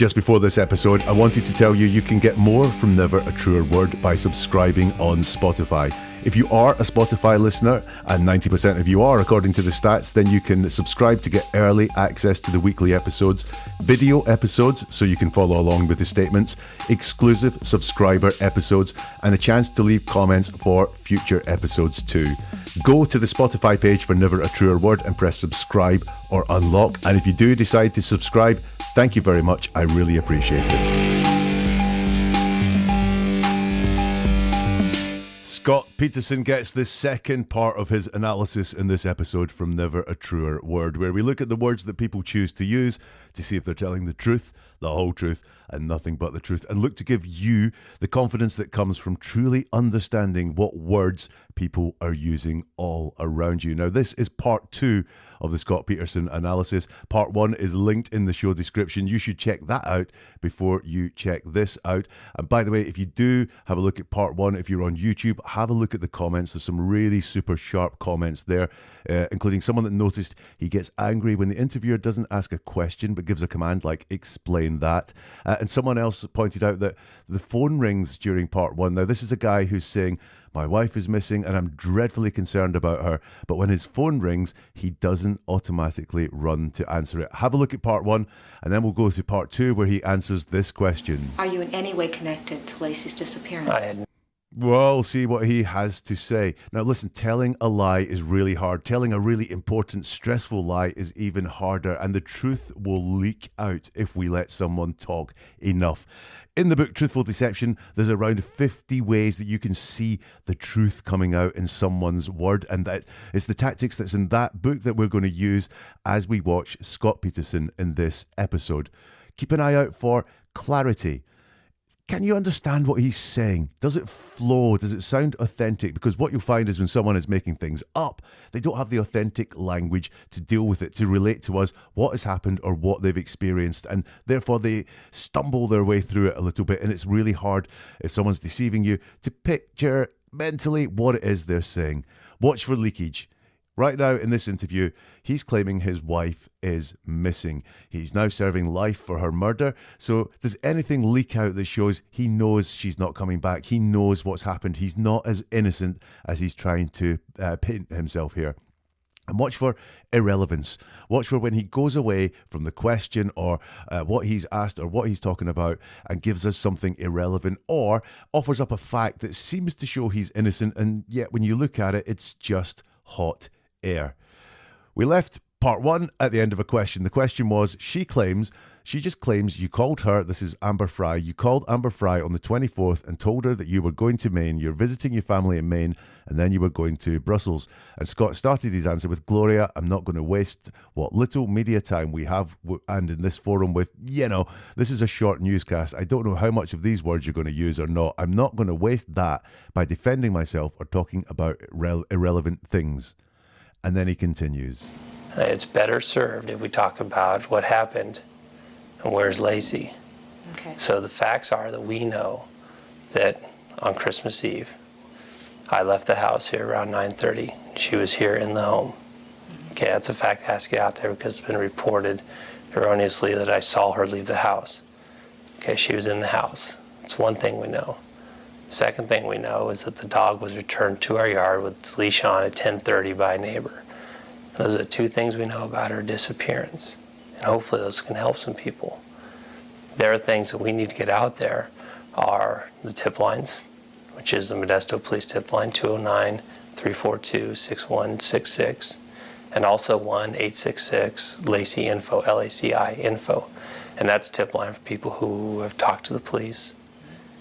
Just before this episode, I wanted to tell you you can get more from Never a Truer Word by subscribing on Spotify. If you are a Spotify listener, and 90% of you are according to the stats, then you can subscribe to get early access to the weekly episodes, video episodes so you can follow along with the statements, exclusive subscriber episodes, and a chance to leave comments for future episodes too. Go to the Spotify page for Never a Truer Word and press subscribe or unlock. And if you do decide to subscribe, thank you very much. I really appreciate it. Scott Peterson gets the second part of his analysis in this episode from Never a Truer Word, where we look at the words that people choose to use to see if they're telling the truth, the whole truth, and nothing but the truth, and look to give you the confidence that comes from truly understanding what words people are using all around you. Now, this is part 2 of the Scott Peterson analysis. Part 1 is linked in the show description. You should check that out before you check this out. And by the way, if you do have a look at part 1, if you're on YouTube, have a look at the comments. There's some really super sharp comments there, including someone that noticed he gets angry when the interviewer doesn't ask a question but gives a command like explain that. And someone else pointed out that the phone rings during part 1. Now, this is a guy who's saying, my wife is missing and I'm dreadfully concerned about her. But when his phone rings, he doesn't automatically run to answer it. Have a look at part 1 and then we'll go to part 2 where he answers this question. Are you in any way connected to Laci's disappearance? We'll see what he has to say. Now listen, telling a lie is really hard. Telling a really important, stressful lie is even harder. And the truth will leak out if we let someone talk enough. In the book Truthful Deception, there's around 50 ways that you can see the truth coming out in someone's word. And that is the tactics that's in that book that we're going to use as we watch Scott Peterson in this episode. Keep an eye out for clarity. Can you understand what he's saying? Does it flow? Does it sound authentic? Because what you'll find is when someone is making things up, they don't have the authentic language to deal with it, to relate to us what has happened or what they've experienced. And therefore, they stumble their way through it a little bit. And it's really hard if someone's deceiving you to picture mentally what it is they're saying. Watch for leakage. Right now in this interview, he's claiming his wife is missing. He's now serving life for her murder. So does anything leak out that shows he knows she's not coming back? He knows what's happened. He's not as innocent as he's trying to paint himself here. And watch for irrelevance. Watch for when he goes away from the question or what he's asked or what he's talking about and gives us something irrelevant or offers up a fact that seems to show he's innocent, and yet when you look at it, it's just hot air. We left part 1 at the end of a question. The question was, she just claims you called her, this is Amber Fry, you called Amber Fry on the 24th and told her that you were going to Maine, you're visiting your family in Maine, and then you were going to Brussels. And Scott started his answer with, Gloria, I'm not going to waste what little media time we have and in this forum with, this is a short newscast. I don't know how much of these words you're going to use or not. I'm not going to waste that by defending myself or talking about irrelevant things. And then he continues. It's better served if we talk about what happened and where's Laci. Okay. So the facts are that we know that on Christmas Eve, I left the house here around 9:30. She was here in the home. Okay, that's a fact that has to get out there because it's been reported erroneously that I saw her leave the house. Okay, she was in the house. That's one thing we know. Second thing we know is that the dog was returned to our yard with its leash on at 10:30 by a neighbor. Those are 2 things we know about her disappearance. And hopefully those can help some people. There are things that we need to get out there are the tip lines, which is the Modesto Police tip line, 209-342-6166, and also 1-866-LACI info, LACI info. And that's a tip line for people who have talked to the police.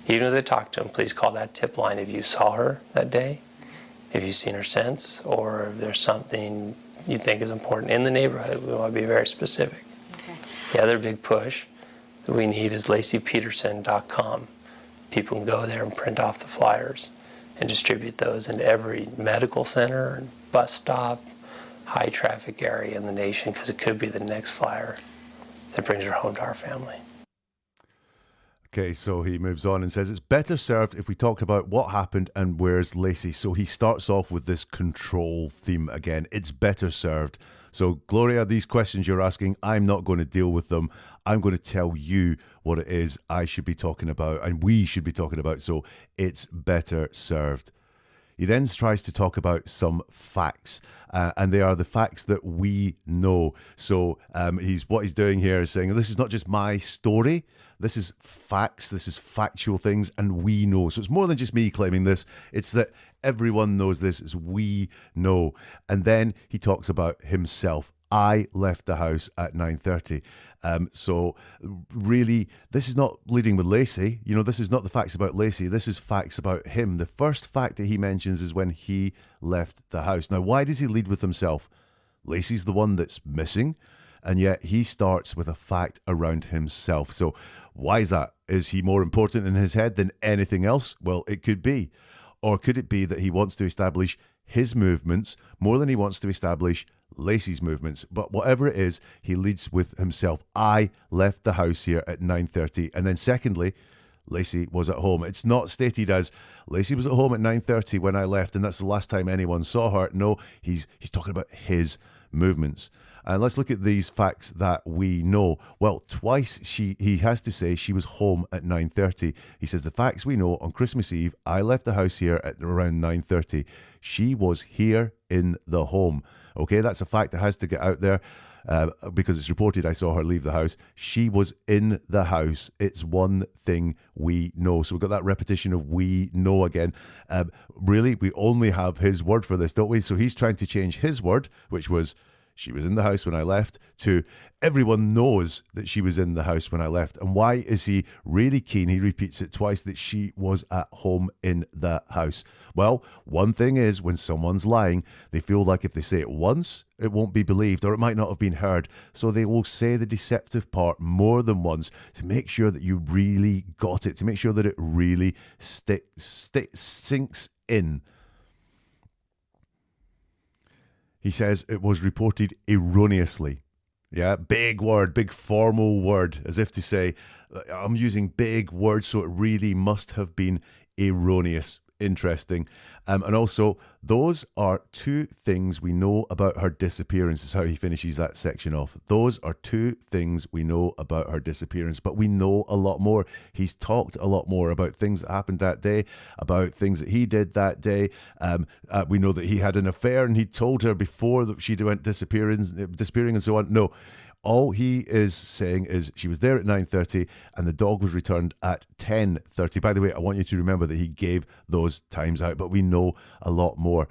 Even if they talk to them, please call that tip line if you saw her that day, if you've seen her since, or if there's something you think is important in the neighborhood. We want to be very specific. Okay. The other big push that we need is LaciPeterson.com. People can go there and print off the flyers and distribute those into every medical center and bus stop, high traffic area in the nation, because it could be the next flyer that brings her home to our family. Okay, so he moves on and says, it's better served if we talk about what happened and where's Laci. So he starts off with this control theme again. It's better served. So, Gloria, these questions you're asking, I'm not going to deal with them. I'm going to tell you what it is I should be talking about and we should be talking about. So it's better served. He then tries to talk about some facts, and they are the facts that we know. So what he's doing here is saying, this is not just my story. This is facts. This is factual things, and we know. So it's more than just me claiming this. It's that everyone knows this. It's we know. And then he talks about himself. I left the house at 9:30. So really, this is not leading with Laci. This is not the facts about Laci. This is facts about him. The first fact that he mentions is when he left the house. Now, why does he lead with himself? Laci's the one that's missing, and yet he starts with a fact around himself. So why is that? Is he more important in his head than anything else? Well, it could be. Or could it be that he wants to establish his movements more than he wants to establish Laci's movements? But whatever it is, he leads with himself. I left the house here at 9:30. And then secondly, Laci was at home. It's not stated as Laci was at home at 9:30 when I left, and that's the last time anyone saw her. No, he's talking about his movements. And let's look at these facts that we know. Well, twice he has to say she was home at 9:30. He says the facts we know: on Christmas Eve, I left the house here at around 9:30. She was here in the home. Okay, that's a fact that has to get out there because it's reported I saw her leave the house. She was in the house. It's one thing we know. So we've got that repetition of we know again. Really, we only have his word for this, don't we? So he's trying to change his word, which was she was in the house when I left, to everyone knows that she was in the house when I left. And why is he really keen? He repeats it twice, that she was at home in the house. Well, one thing is, when someone's lying, they feel like if they say it once, it won't be believed, or it might not have been heard. So they will say the deceptive part more than once to make sure that you really got it, to make sure that it really sinks in. He says it was reported erroneously. Yeah, big word, big formal word, as if to say, I'm using big words, so it really must have been erroneous. Interesting. And also, those are two things we know about her disappearance, is how he finishes that section off. Those are two things we know about her disappearance, but we know a lot more. He's talked a lot more about things that happened that day, about things that he did that day. We know that he had an affair and he told her before that she went disappearing and so on. No. All he is saying is she was there at 9:30 and the dog was returned at 10:30. By the way, I want you to remember that he gave those times out, but we know a lot more.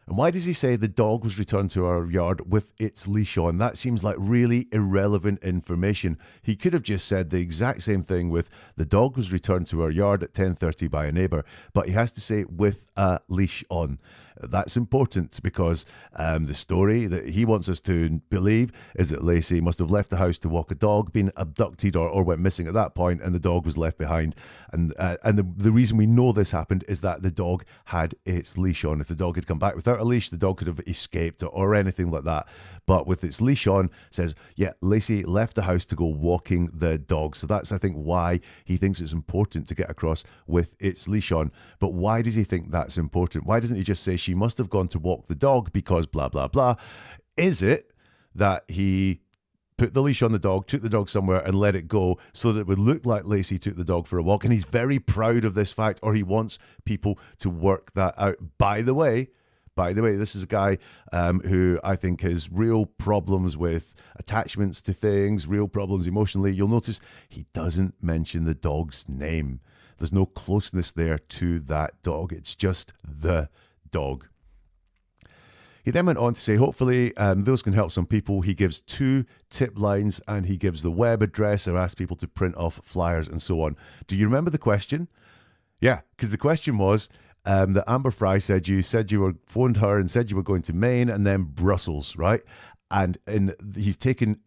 And why does he say the dog was returned to our yard with its leash on? That seems like really irrelevant information. He could have just said the exact same thing with the dog was returned to our yard at 10:30 by a neighbour, but he has to say with a leash on. That's important because the story that he wants us to believe is that Laci must have left the house to walk a dog, been abducted or went missing at that point, and the dog was left behind. And the reason we know this happened is that the dog had its leash on. If the dog had come back without a leash, the dog could have escaped or anything like that. But with its leash on, says, yeah, Laci left the house to go walking the dog. So that's, I think, why he thinks it's important to get across with its leash on. But why does he think that's important? Why doesn't he just say she must have gone to walk the dog because blah, blah, blah? Is it that he put the leash on the dog, took the dog somewhere and let it go so that it would look like Laci took the dog for a walk? And he's very proud of this fact, or he wants people to work that out. By the way, this is a guy who I think has real problems with attachments to things, real problems emotionally. You'll notice he doesn't mention the dog's name. There's no closeness there to that dog. It's just the dog. He then went on to say, hopefully those can help some people. He gives 2 tip lines and he gives the web address or asks people to print off flyers and so on. Do you remember the question? Yeah, because the question was, that Amber Fry said you phoned her and said you were going to Maine and then Brussels, right? And he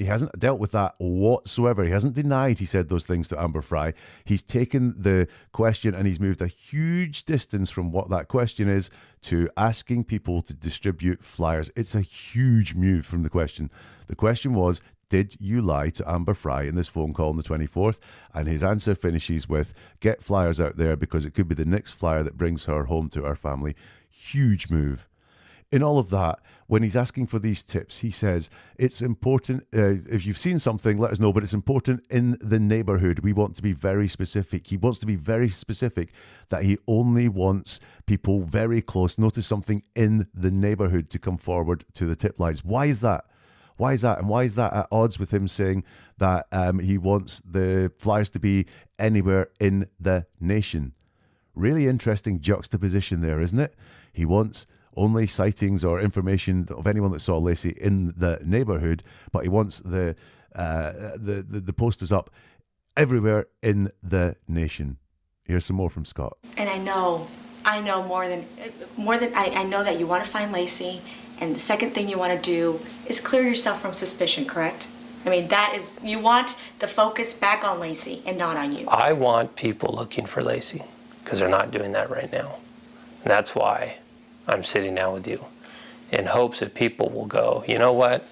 hasn't dealt with that whatsoever. He hasn't denied he said those things to Amber Fry. He's taken the question and he's moved a huge distance from what that question is to asking people to distribute flyers. It's a huge move from the question. The question was, did you lie to Amber Fry in this phone call on the 24th? And his answer finishes with, get flyers out there because it could be the next flyer that brings her home to our family. Huge move. in all of that, when he's asking for these tips, he says, it's important, if you've seen something, let us know, but it's important in the neighborhood. We want to be very specific. He wants to be very specific that he only wants people very close, notice something in the neighborhood, to come forward to the tip lines. Why is that? Why is that? And why is that at odds with him saying that he wants the flyers to be anywhere in the nation? Really interesting juxtaposition there, isn't it? He wants only sightings or information of anyone that saw Laci in the neighborhood, but he wants the posters up everywhere in the nation. Here's some more from Scott. And I know more than I know that you want to find Laci, and the second thing you want to do is clear yourself from suspicion, correct? I mean, that is, you want the focus back on Laci and not on you. I want people looking for Laci because they're not doing that right now. And that's why I'm sitting down with you, in hopes that people will go, you know what?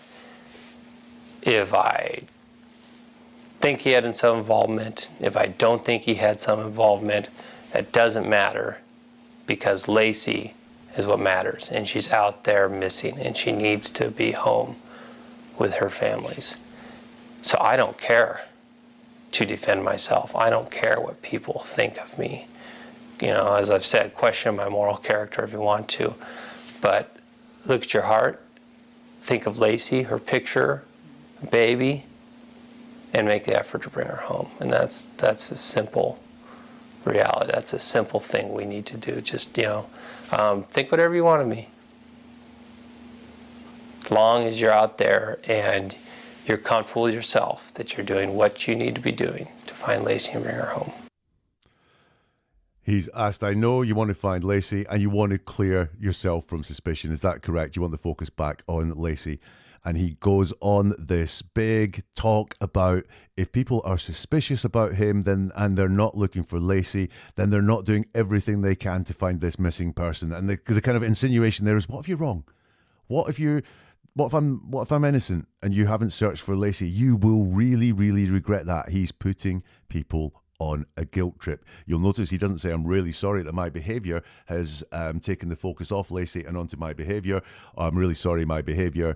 If I think he had some involvement, if I don't think he had some involvement, that doesn't matter, because Laci is what matters, and she's out there missing, and she needs to be home with her families. So I don't care to defend myself. I don't care what people think of me. You know, as I've said, question my moral character if you want to, but look at your heart, think of Laci, her picture, baby, and make the effort to bring her home. And that's a simple reality. That's a simple thing we need to do. Just, think whatever you want of me. As long as you're out there and you're comfortable with yourself, that you're doing what you need to be doing to find Laci and bring her home. He's asked, I know you want to find Laci and you want to clear yourself from suspicion. Is that correct? You want the focus back on Laci. And he goes on this big talk about if people are suspicious about him and they're not looking for Laci, then they're not doing everything they can to find this missing person. And the kind of insinuation there is, what if you're wrong? What if I'm innocent and you haven't searched for Laci? You will really, really regret that. He's putting people on a guilt trip. You'll notice he doesn't say, I'm really sorry that my behaviour has taken the focus off Laci and onto my behaviour. I'm really sorry my behaviour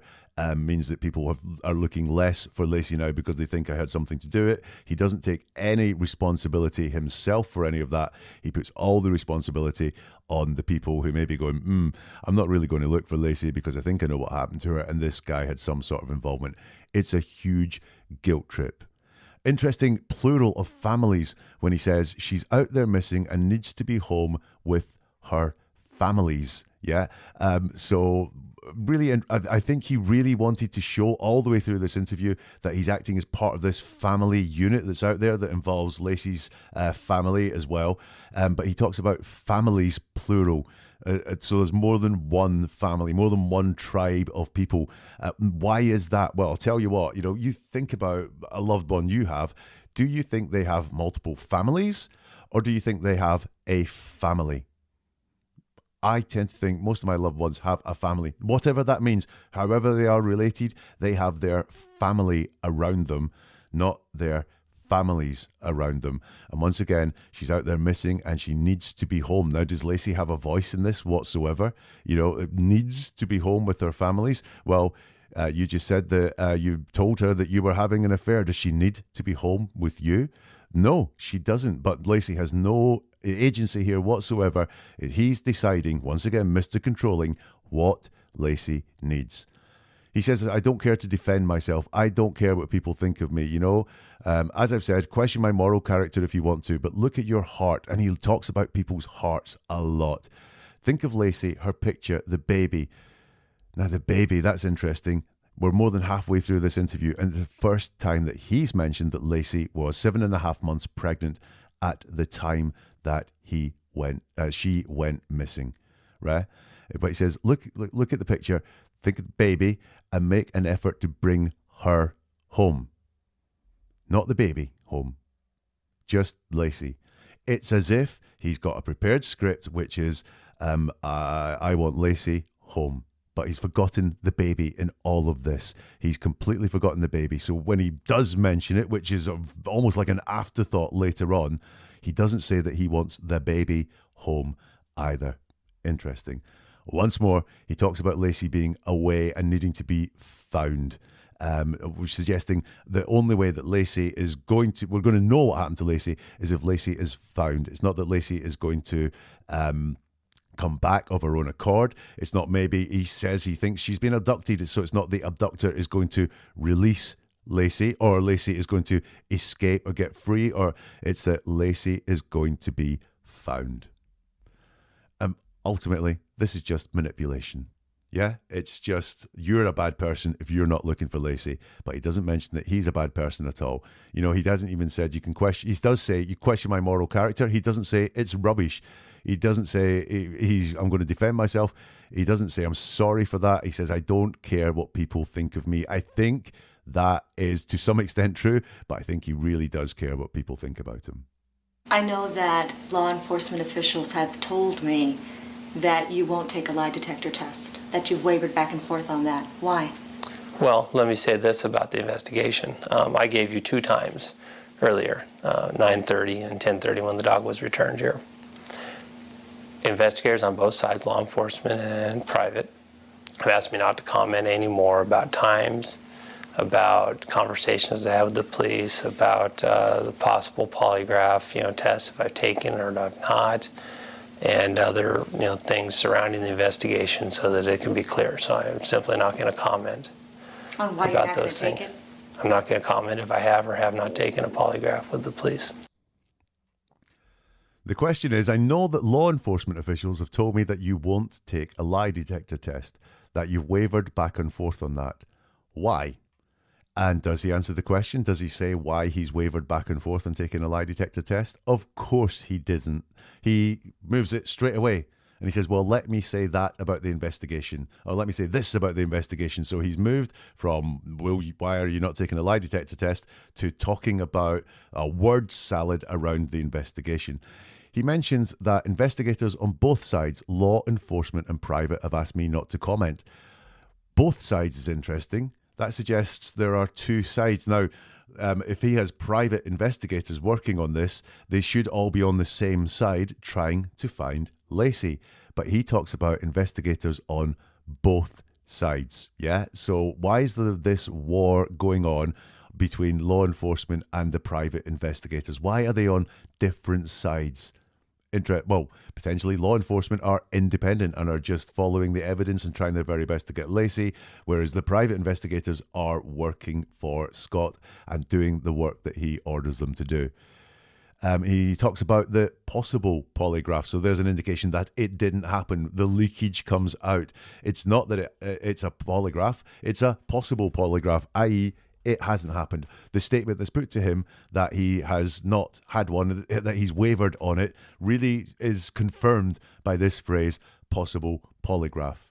means that people are looking less for Laci now because they think I had something to do it. He doesn't take any responsibility himself for any of that. He puts all the responsibility on the people who may be going, I'm not really going to look for Laci because I think I know what happened to her and this guy had some sort of involvement. It's a huge guilt trip. Interesting plural of families when he says she's out there missing and needs to be home with her families. Yeah. So really, I think he really wanted to show all the way through this interview that he's acting as part of this family unit that's out there that involves Laci's family as well. But he talks about families plural. So there's more than one family, more than one tribe of people. Why is that? Well, I'll tell you what, you think about a loved one you have. Do you think they have multiple families or do you think they have a family? I tend to think most of my loved ones have a family, whatever that means. However they are related, they have their family around them, not their families around them. And once again, she's out there missing and she needs to be home. Now, does Laci have a voice in this whatsoever? It needs to be home with her families. Well, you just said that you told her that you were having an affair. Does she need to be home with you? No, she doesn't. But Laci has no agency here whatsoever. He's deciding, once again, Mr. Controlling, what Laci needs. He says, I don't care to defend myself. I don't care what people think of me. As I've said, question my moral character if you want to, but look at your heart. And he talks about people's hearts a lot. Think of Laci, her picture, the baby. Now, the baby, that's interesting. We're more than halfway through this interview, and the first time that he's mentioned that Laci was 7.5 months pregnant at the time that she went missing, right? But he says, look at the picture, think of the baby, and make an effort to bring her home. Not the baby home, just Laci. It's as if he's got a prepared script, which is, I want Laci home. But he's forgotten the baby in all of this. He's completely forgotten the baby. So when he does mention it, which is almost like an afterthought later on, he doesn't say that he wants the baby home either. Interesting. Once more, he talks about Laci being away and needing to be found, suggesting the only way that Laci is we're going to know what happened to Laci is if Laci is found. It's not that Laci is going to come back of her own accord. It's not maybe he says he thinks she's been abducted, so it's not the abductor is going to release Laci or Laci is going to escape or get free, or it's that Laci is going to be found. Ultimately, this is just manipulation. Yeah, it's just you're a bad person if you're not looking for Laci, but he doesn't mention that he's a bad person at all. You know, he doesn't even said you can question. He does say you question my moral character. He doesn't say it's rubbish. He doesn't say I'm going to defend myself. He doesn't say I'm sorry for that. He says I don't care what people think of me. I think that is to some extent true, but I think he really does care what people think about him. I know that law enforcement officials have told me that you won't take a lie detector test, that you've wavered back and forth on that. Why? Well, let me say this about the investigation. I gave you 2 times earlier, 9:30 and 10:30 when the dog was returned here. Investigators on both sides, law enforcement and private, have asked me not to comment any more about times, about conversations I had with the police, about the possible polygraph, tests if I've taken or not, and other things surrounding the investigation so that it can be clear. So I'm simply not going to comment On why about you're not those going to things. take it? I'm not going to comment if I have or have not taken a polygraph with the police. The question is, I know that law enforcement officials have told me that you won't take a lie detector test, that you've wavered back and forth on that. Why? And does he answer the question? Does he say why he's wavered back and forth on taking a lie detector test? Of course he doesn't. He moves it straight away. And he says, well, let me say that about the investigation, or let me say this about the investigation. So he's moved from, why are you not taking a lie detector test, to talking about a word salad around the investigation. He mentions that investigators on both sides, law enforcement and private, have asked me not to comment. Both sides is interesting. That suggests there are 2 sides. Now, if he has private investigators working on this, they should all be on the same side trying to find Laci. But he talks about investigators on both sides. Yeah. So why is there this war going on between law enforcement and the private investigators? Why are they on different sides? Well, potentially law enforcement are independent and are just following the evidence and trying their very best to get Laci, whereas the private investigators are working for Scott and doing the work that he orders them to do. He talks about the possible polygraph. So there's an indication that it didn't happen. The leakage comes out. It's not that it's a polygraph. It's a possible polygraph, i.e., it hasn't happened. The statement that's put to him that he has not had one, that he's wavered on it, really is confirmed by this phrase, possible polygraph.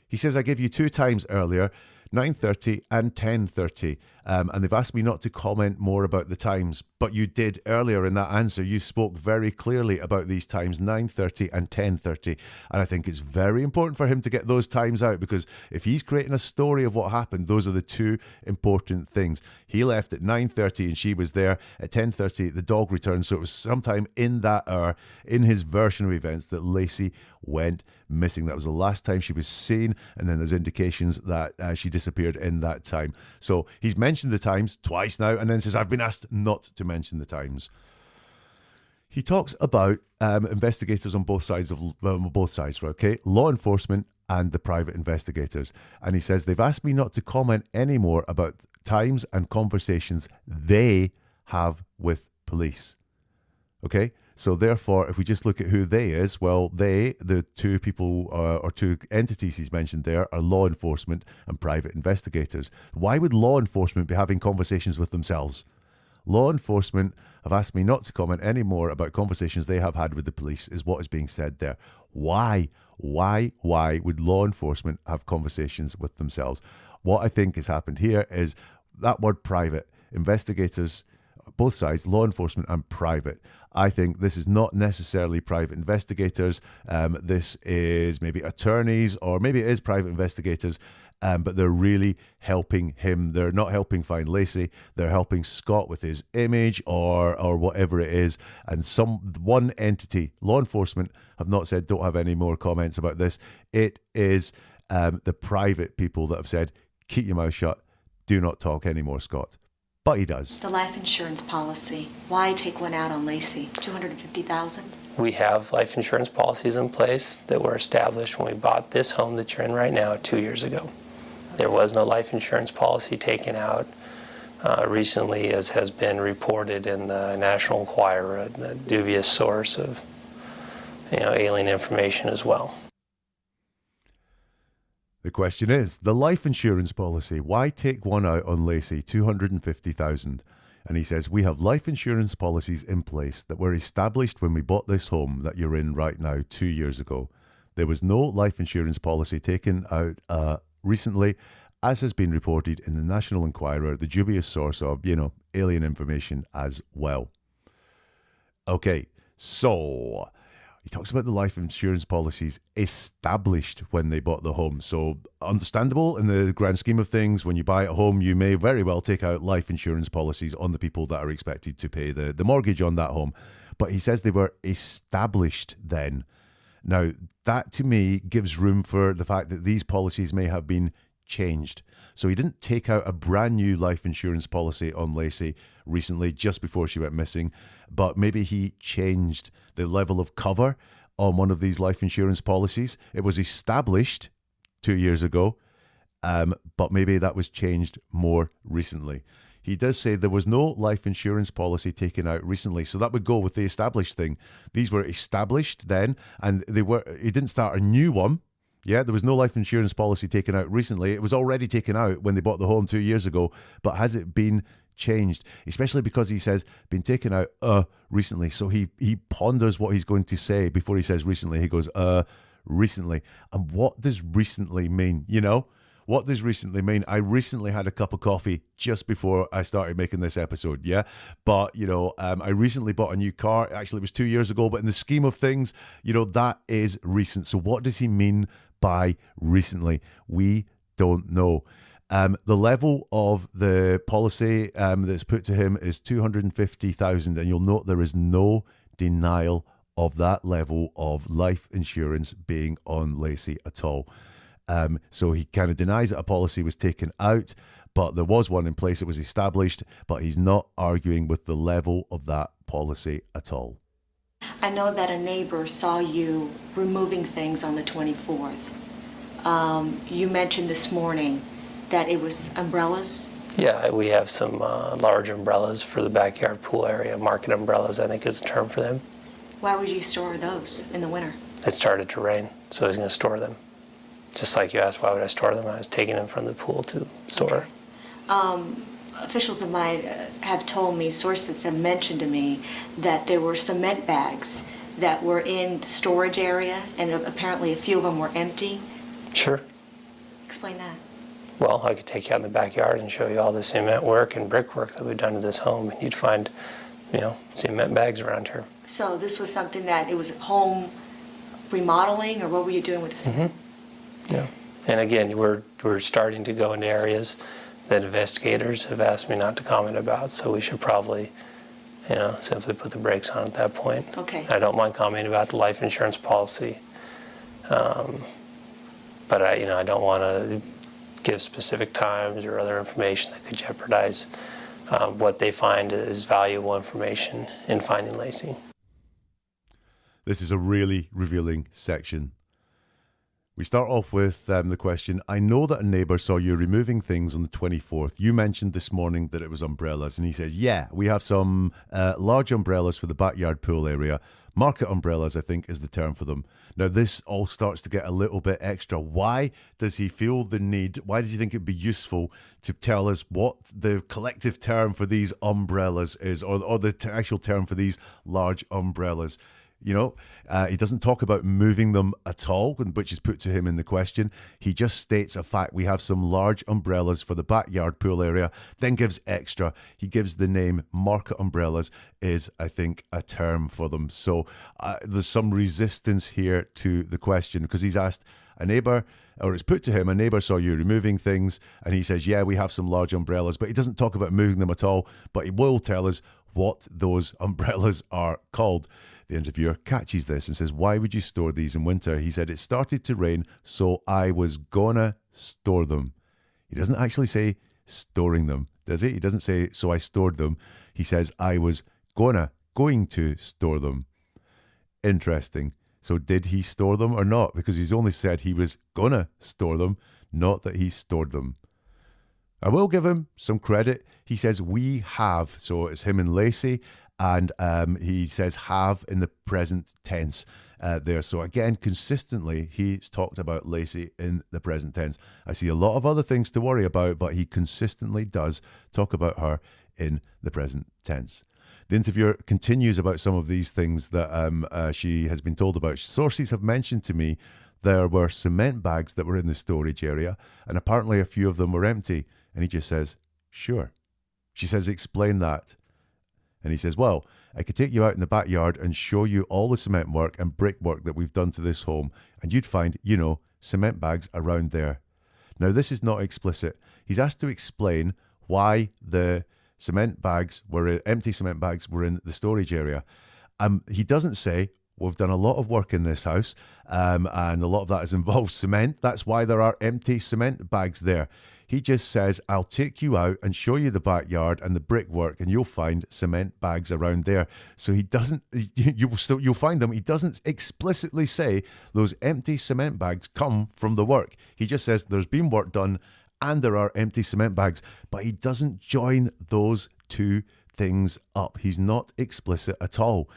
He says, I gave you 2 times earlier, 9:30 and 10:30, and they've asked me not to comment more about the times, but you did earlier in that answer. You spoke very clearly about these times, 9:30 and 10:30, and I think it's very important for him to get those times out, because if he's creating a story of what happened, those are the 2 important things. He left at 9:30 and she was there at 10:30. The dog returned, so it was sometime in that hour, in his version of events, that Laci went missing. That was the last time she was seen, and then there's indications that she disappeared in that time. So he's mentioned the times twice now, and then says, I've been asked not to mention the times. He talks about investigators on both sides okay? Law enforcement and the private investigators. And he says, they've asked me not to comment any more about times and conversations they have with police. Okay? So therefore, if we just look at who they is, well, the 2 people or 2 entities he's mentioned there are law enforcement and private investigators. Why would law enforcement be having conversations with themselves? Law enforcement have asked me not to comment any more about conversations they have had with the police, is what is being said there. Why would law enforcement have conversations with themselves? What I think has happened here is that word private. Investigators, both sides, law enforcement and private. I think this is not necessarily private investigators. This is maybe attorneys, or maybe it is private investigators. but they're really helping him. They're not helping find Laci. They're helping Scott with his image or whatever it is. And one entity, law enforcement, have not said, don't have any more comments about this. It is the private people that have said, keep your mouth shut, do not talk anymore, Scott. But he does. The life insurance policy, why take one out on Laci? $250,000? We have life insurance policies in place that were established when we bought this home that you're in right now 2 years ago. There was no life insurance policy taken out recently, as has been reported in the National Enquirer, the dubious source of alien information as well. The question is, the life insurance policy, why take one out on Laci, $250,000? And he says, we have life insurance policies in place that were established when we bought this home that you're in right now 2 years ago. There was no life insurance policy taken out recently, as has been reported in the National Enquirer, the dubious source of, alien information as well. Okay, so he talks about the life insurance policies established when they bought the home. So understandable in the grand scheme of things. When you buy a home, you may very well take out life insurance policies on the people that are expected to pay the mortgage on that home. But he says they were established then. Now, that to me gives room for the fact that these policies may have been changed. So he didn't take out a brand new life insurance policy on Laci recently, just before she went missing, but maybe he changed the level of cover on one of these life insurance policies. It was established 2 years ago, but maybe that was changed more recently. He does say there was no life insurance policy taken out recently, so that would go with the established thing. These were established then, and he didn't start a new one. Yeah, there was no life insurance policy taken out recently. It was already taken out when they bought the home 2 years ago, but has it been changed? Especially because he says been taken out recently. So he ponders what he's going to say before he says recently. He goes, recently. And what does recently mean? What does recently mean? I recently had a cup of coffee just before I started making this episode, yeah? But, I recently bought a new car. Actually, it was 2 years ago, but in the scheme of things, that is recent. So what does he mean by recently? We don't know. The level of the policy that's put to him is $250,000, and you'll note there is no denial of that level of life insurance being on Laci at all. So he kind of denies that a policy was taken out, but there was one in place. It was established, but he's not arguing with the level of that policy at all. I know that a neighbor saw you removing things on the 24th. You mentioned this morning that it was umbrellas. Yeah, we have some large umbrellas for the backyard pool area. Market umbrellas, I think is the term for them. Why would you store those in the winter? It started to rain, so I was going to store them. Just like you asked, why would I store them? I was taking them from the pool to store. Okay. Officials of mine have told me, sources have mentioned to me, that there were cement bags that were in the storage area, and apparently a few of them were empty. Sure. Explain that. Well, I could take you out in the backyard and show you all the cement work and brickwork that we've done to this home, and you'd find, cement bags around here. So this was something that, it was home remodeling, or what were you doing with the cement? Mm-hmm. Yeah, and again, we're starting to go into areas that investigators have asked me not to comment about, so we should probably, simply put the brakes on at that point. Okay. I don't mind commenting about the life insurance policy, but I don't want to give specific times or other information that could jeopardize what they find is valuable information in finding Laci. This is a really revealing section. We start off with the question, I know that a neighbour saw you removing things on the 24th. You mentioned this morning that it was umbrellas. And he says, yeah, we have some large umbrellas for the backyard pool area. Market umbrellas, I think, is the term for them. Now, this all starts to get a little bit extra. Why does he feel the need? Why does he think it'd be useful to tell us what the collective term for these umbrellas is, or the actual term for these large umbrellas? He doesn't talk about moving them at all, which is put to him in the question. He just states a fact. We have some large umbrellas for the backyard pool area, then gives extra. He gives the name market umbrellas is, I think, a term for them. So there's some resistance here to the question because he's asked a neighbour, or it's put to him, a neighbour saw you removing things, and he says, yeah, we have some large umbrellas, but he doesn't talk about moving them at all, but he will tell us what those umbrellas are called. The interviewer catches this and says, why would you store these in winter? He said, it started to rain, so I was gonna store them. He doesn't actually say storing them, does he? He doesn't say, so I stored them. He says, I was going to store them. Interesting. So did he store them or not? Because he's only said he was gonna store them, not that he stored them. I will give him some credit. He says we have, so it's him and Laci, and he says have in the present tense there. So again, consistently, he's talked about Laci in the present tense. I see a lot of other things to worry about, but he consistently does talk about her in the present tense. The interviewer continues about some of these things that she has been told about. Sources have mentioned to me there were cement bags that were in the storage area, and apparently a few of them were empty. And he just says, sure. She says, explain that. And he says, well, I could take you out in the backyard and show you all the cement work and brickwork that we've done to this home, and you'd find, cement bags around there. Now, this is not explicit. He's asked to explain why the empty cement bags were in the storage area. He doesn't say, we've done a lot of work in this house, and a lot of that has involved cement. That's why there are empty cement bags there. He just says, I'll take you out and show you the backyard and the brickwork, and you'll find cement bags around there. So he doesn't, you'll find them. He doesn't explicitly say those empty cement bags come from the work. He just says there's been work done and there are empty cement bags, but he doesn't join those two things up. He's not explicit at all.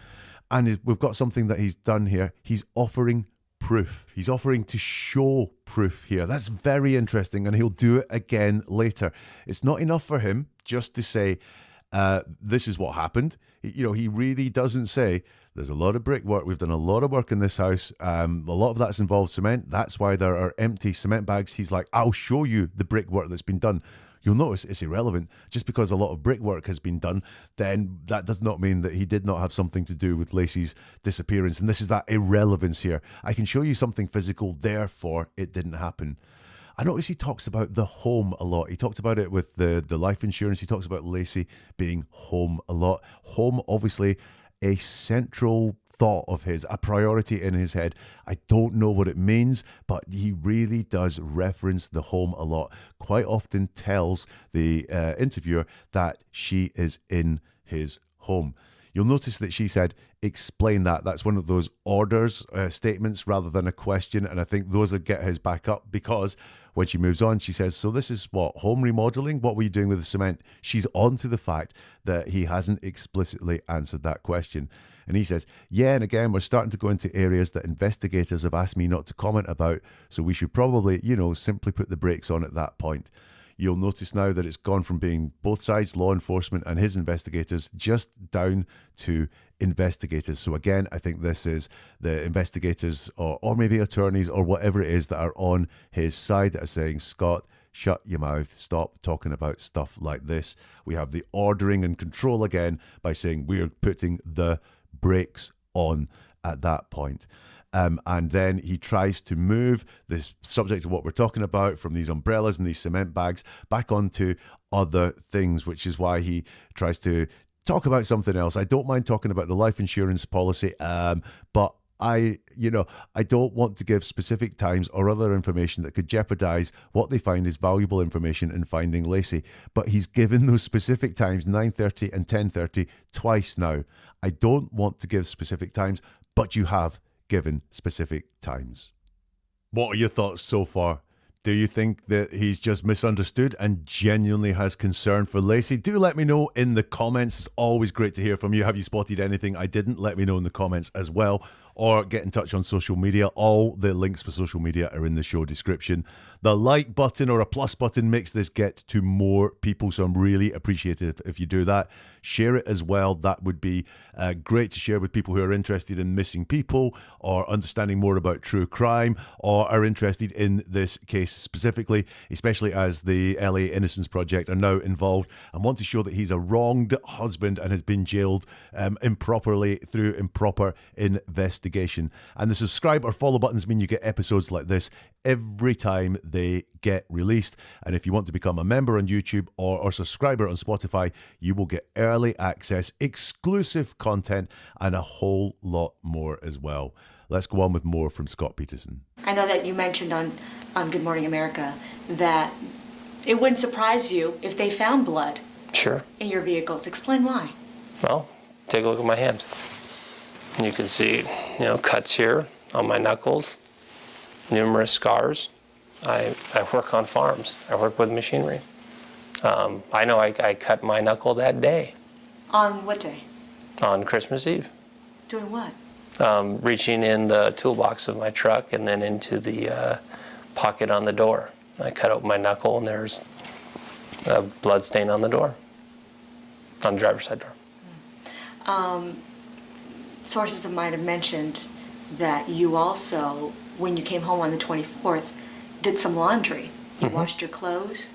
And we've got something that he's done here. He's offering proof. He's offering to show proof here. That's very interesting, and he'll do it again later. It's not enough for him just to say, this is what happened. He really doesn't say, there's a lot of brickwork. We've done a lot of work in this house. A lot of that's involved cement. That's why there are empty cement bags. He's like, I'll show you the brickwork that's been done. You'll notice it's irrelevant. Just because a lot of brickwork has been done, then that does not mean that he did not have something to do with Laci's disappearance. And this is that irrelevance here. I can show you something physical, therefore it didn't happen. I notice he talks about the home a lot. He talked about it with the life insurance. He talks about Laci being home a lot. Home, obviously, a central thought of his, a priority in his head. I don't know what it means, but he really does reference the home a lot. Quite often tells the interviewer that she is in his home. You'll notice that she said, explain that. That's one of those orders statements rather than a question. And I think those that get his back up, because when she moves on, she says, so this is what, home remodeling? What were you doing with the cement? She's on to the fact that he hasn't explicitly answered that question. And he says, yeah, and again, we're starting to go into areas that investigators have asked me not to comment about. So we should probably, simply put the brakes on at that point. You'll notice now that it's gone from being both sides, law enforcement and his investigators, just down to investigators. So again, I think this is the investigators or maybe attorneys or whatever it is that are on his side that are saying, Scott, shut your mouth, stop talking about stuff like this. We have the ordering and control again by saying we're putting the brakes on at that point. And then he tries to move this subject of what we're talking about from these umbrellas and these cement bags back onto other things, which is why he tries to talk about something else. I don't mind talking about the life insurance policy, but I don't want to give specific times or other information that could jeopardize what they find is valuable information in finding Laci. But he's given those specific times, 9:30 and 10:30, twice now. I don't want to give specific times, but you have given specific times. What are your thoughts so far? Do you think that he's just misunderstood and genuinely has concern for Laci? Do let me know in the comments. It's always great to hear from you. Have you spotted anything I didn't? Let me know in the comments as well. Or get in touch on social media. All the links for social media are in the show description. The like button or a plus button makes this get to more people, so I'm really appreciative if you do that. Share it as well. That would be great to share with people who are interested in missing people or understanding more about true crime or are interested in this case specifically, especially as the LA Innocence Project are now involved and want to show that he's a wronged husband and has been jailed improperly through improper investigation. And the subscribe or follow buttons mean you get episodes like this every time they get released. And if you want to become a member on YouTube or a subscriber on Spotify, you will get early access, exclusive content, and a whole lot more as well. Let's go on with more from Scott Peterson. I know that you mentioned on Good Morning America that it wouldn't surprise you if they found blood Sure. in your vehicles. Explain why. Well, take a look at my hand. You can see, cuts here on my knuckles, numerous scars. I work on farms. I work with machinery. I know I cut my knuckle that day. On what day? On Christmas Eve. Doing what? Reaching in the toolbox of my truck and then into the pocket on the door. I cut open my knuckle and there's a blood stain on the door, on the driver's side door. Sources of mine have mentioned that you also, when you came home on the 24th, did some laundry. You washed your clothes.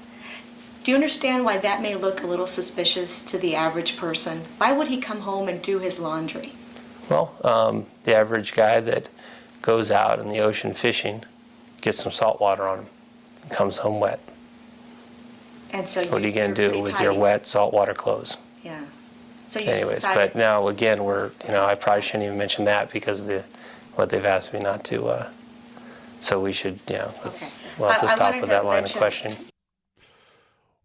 Do you understand why that may look a little suspicious to the average person? Why would he come home and do his laundry? Well, the average guy that goes out in the ocean fishing gets some salt water on him and comes home wet. And so What are you going to do pretty with your tidy. wet saltwater clothes? Yeah. So you Anyways, decided, but now again, I probably shouldn't even mention that because what they've asked me not to. So we should, we'll have to I stop wanted with to that line of mention- questioning.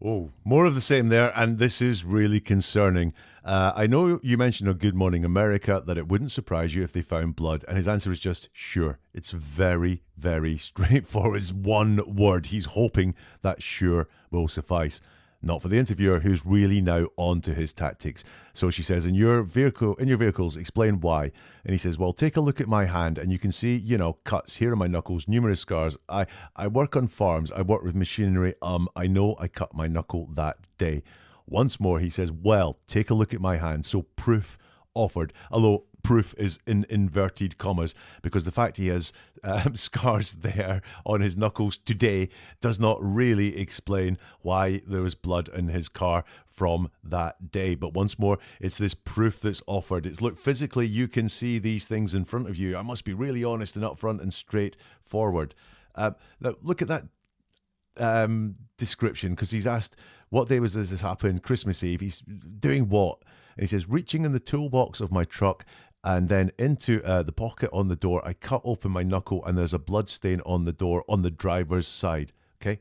Oh, more of the same there, and this is really concerning. I know you mentioned on Good Morning America that it wouldn't surprise you if they found blood, and his answer is just sure. It's very, very straightforward. It's one word. He's hoping that sure will suffice. Not for the interviewer, who's really now on to his tactics. So she says, in your vehicles, explain why. And he says, well, take a look at my hand and you can see, cuts here on my knuckles, numerous scars. I work on farms. I work with machinery. I know I cut my knuckle that day. Once more, he says, well, take a look at my hand. So proof offered. Although proof is in inverted commas because the fact he has scars there on his knuckles today does not really explain why there was blood in his car from that day. But once more, it's this proof that's offered. It's, look, physically you can see these things in front of you. I must be really honest and upfront and straightforward. Now look at that description, because he's asked, what day does this happen? Christmas Eve. He's doing what? And he says, reaching in the toolbox of my truck and then into the pocket on the door, I cut open my knuckle and there's a blood stain on the door on the driver's side. Okay.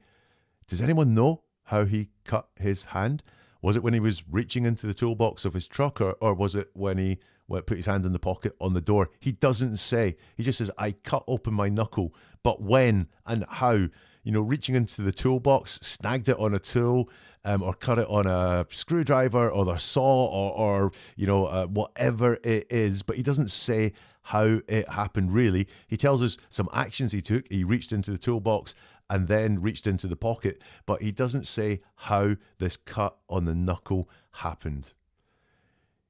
Does anyone know how he cut his hand? Was it when he was reaching into the toolbox of his truck, or was it when he put his hand in the pocket on the door? He doesn't say. He just says, I cut open my knuckle. But when and how? Reaching into the toolbox, snagged it on a tool, or cut it on a screwdriver or a saw or whatever it is. But he doesn't say how it happened, really. He tells us some actions he took. He reached into the toolbox and then reached into the pocket. But he doesn't say how this cut on the knuckle happened.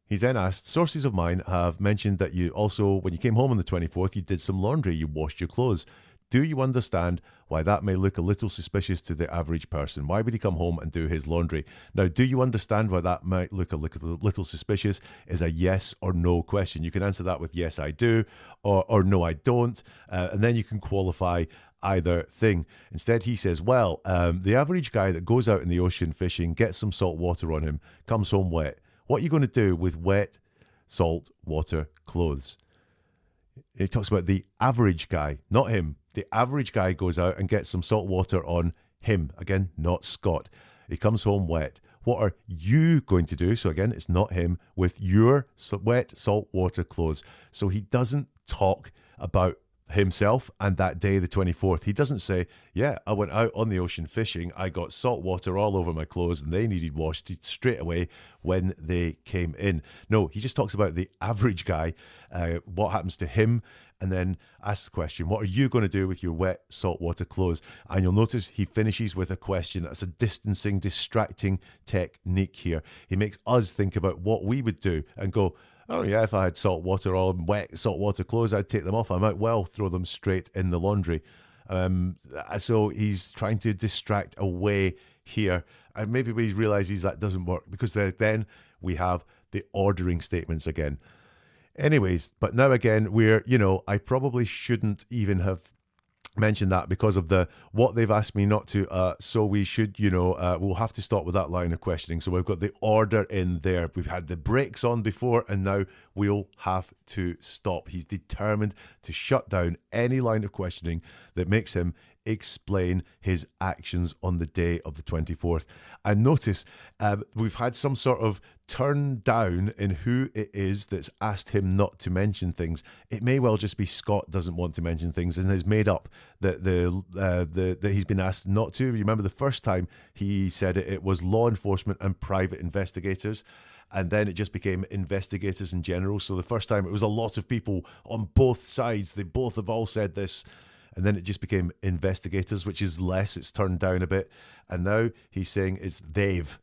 He's then asked, sources of mine have mentioned that you also, when you came home on the 24th, you did some laundry, you washed your clothes. Do you understand why that may look a little suspicious to the average person? Why would he come home and do his laundry? Now, do you understand why that might look a little suspicious is a yes or no question. You can answer that with yes, I do, or no, I don't. And then you can qualify either thing. Instead, he says, well, the average guy that goes out in the ocean fishing, gets some salt water on him, comes home wet. What are you going to do with wet salt water clothes? He talks about the average guy, not him. The average guy goes out and gets some salt water on him. Again, not Scott. He comes home wet. What are you going to do? So again, it's not him, with your wet salt water clothes. So he doesn't talk about himself and that day, the 24th. He doesn't say, yeah, I went out on the ocean fishing. I got salt water all over my clothes and they needed washed straight away when they came in. No, he just talks about the average guy, what happens to him and then asks the question, what are you going to do with your wet saltwater clothes? And you'll notice he finishes with a question. That's a distancing, distracting technique here. He makes us think about what we would do and go, oh yeah, if I had salt water or wet saltwater clothes, I'd take them off. I might well throw them straight in the laundry. So he's trying to distract away here. And maybe we realizes that doesn't work, because then we have the ordering statements again. Anyways, but now again, I probably shouldn't even have mentioned that because of what they've asked me not to. So we should, we'll have to stop with that line of questioning. So we've got the order in there. We've had the brakes on before, and now we'll have to stop. He's determined to shut down any line of questioning that makes him explain his actions on the day of the 24th. And notice we've had some sort of turn down in who it is that's asked him not to mention things. It may well just be Scott doesn't want to mention things and has made up that that he's been asked not to. You remember the first time he said it was law enforcement and private investigators. And then it just became investigators in general. So the first time it was a lot of people on both sides. They both have all said this. And then it just became investigators, which is less. It's turned down a bit. And now he's saying it's they've.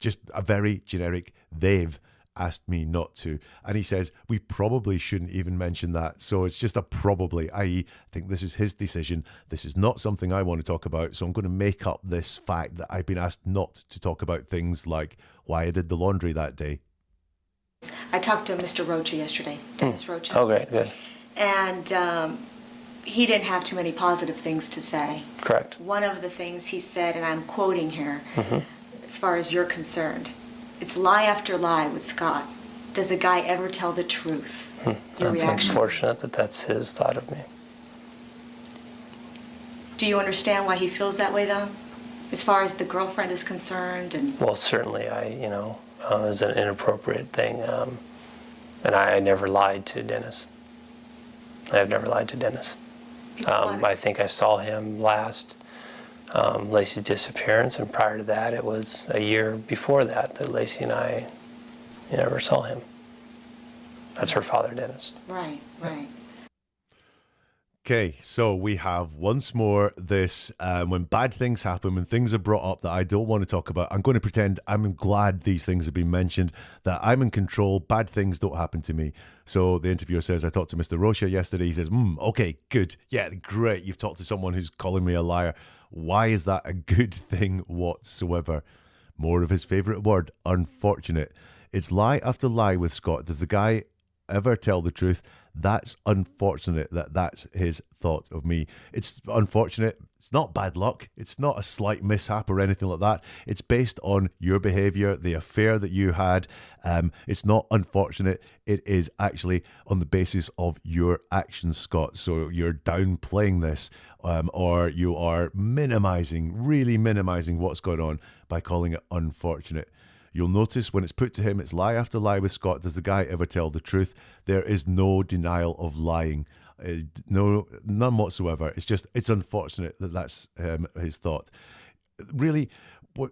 Just a very generic they've asked me not to. And he says we probably shouldn't even mention that. So it's just a probably, i.e. I think this is his decision. This is not something I want to talk about. So I'm going to make up this fact that I've been asked not to talk about things like why I did the laundry that day. I talked to Mr. Rocha yesterday, Dennis Rocha. Oh, great, good. And he didn't have too many positive things to say. Correct. One of the things he said, and I'm quoting here, as far as you're concerned, it's lie after lie with Scott. Does the guy ever tell the truth? Your That's reaction? unfortunate that that's his thought of me. Do you understand why he feels that way, though? As far as the girlfriend is concerned? Well, certainly it was an inappropriate thing. And I never lied to Dennis. I've never lied to Dennis. I think I saw him last Laci's disappearance, and prior to that, it was a year before that Laci and I never saw him. That's her father, Dennis. Right. Okay, so we have once more this, when bad things happen, when things are brought up that I don't want to talk about, I'm going to pretend I'm glad these things have been mentioned, that I'm in control, bad things don't happen to me. So the interviewer says, I talked to Mr. Rocha yesterday. He says, okay, good. Yeah, great. You've talked to someone who's calling me a liar. Why is that a good thing whatsoever? More of his favourite word, unfortunate. It's lie after lie with Scott. Does the guy ever tell the truth? That's unfortunate that that's his thought of me. It's unfortunate. It's not bad luck. It's not a slight mishap or anything like that. It's based on your behaviour, the affair that you had. It's not unfortunate. It is actually on the basis of your actions, Scott. So you're downplaying this, or you are really minimising what's going on by calling it unfortunate. You'll notice when it's put to him, it's lie after lie with Scott. Does the guy ever tell the truth? There is no denial of lying. No, none whatsoever. It's unfortunate that that's his thought. Really,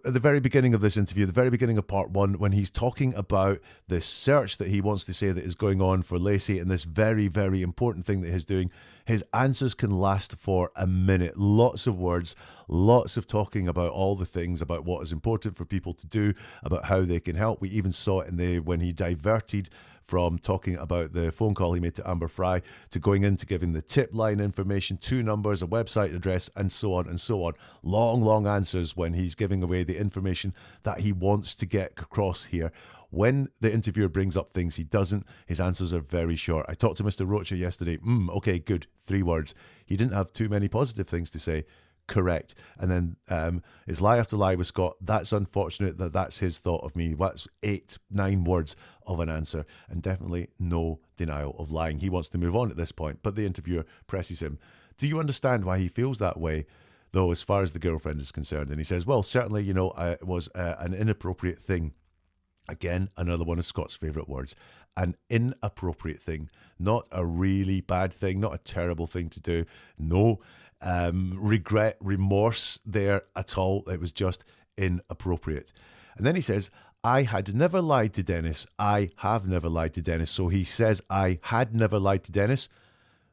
at the very beginning of this interview, the very beginning of part one, when he's talking about the search that he wants to say that is going on for Laci and this very, very important thing that he's doing, his answers can last for a minute. Lots of words, lots of talking about all the things, about what is important for people to do, about how they can help. We even saw it when he diverted from talking about the phone call he made to Amber Fry to going into giving the tip line information, 2 numbers, a website address, and so on and so on. Long answers when he's giving away the information that he wants to get across here. When the interviewer brings up things he doesn't, his answers are very short. I talked to Mr. Rocha yesterday. Okay, good. 3 words. He didn't have too many positive things to say. Correct. And then it's lie after lie with Scott. That's unfortunate that that's his thought of me. That's 8-9 words of an answer, and definitely no denial of lying. He wants to move on at this point, but the interviewer presses him. Do you understand why he feels that way, though, as far as the girlfriend is concerned? And he says, well, certainly, it was an inappropriate thing. Again, another one of Scott's favourite words. An inappropriate thing. Not a really bad thing, not a terrible thing to do. No regret, remorse there at all. It was just inappropriate. And then he says, I had never lied to Dennis. I have never lied to Dennis. So he says, I had never lied to Dennis.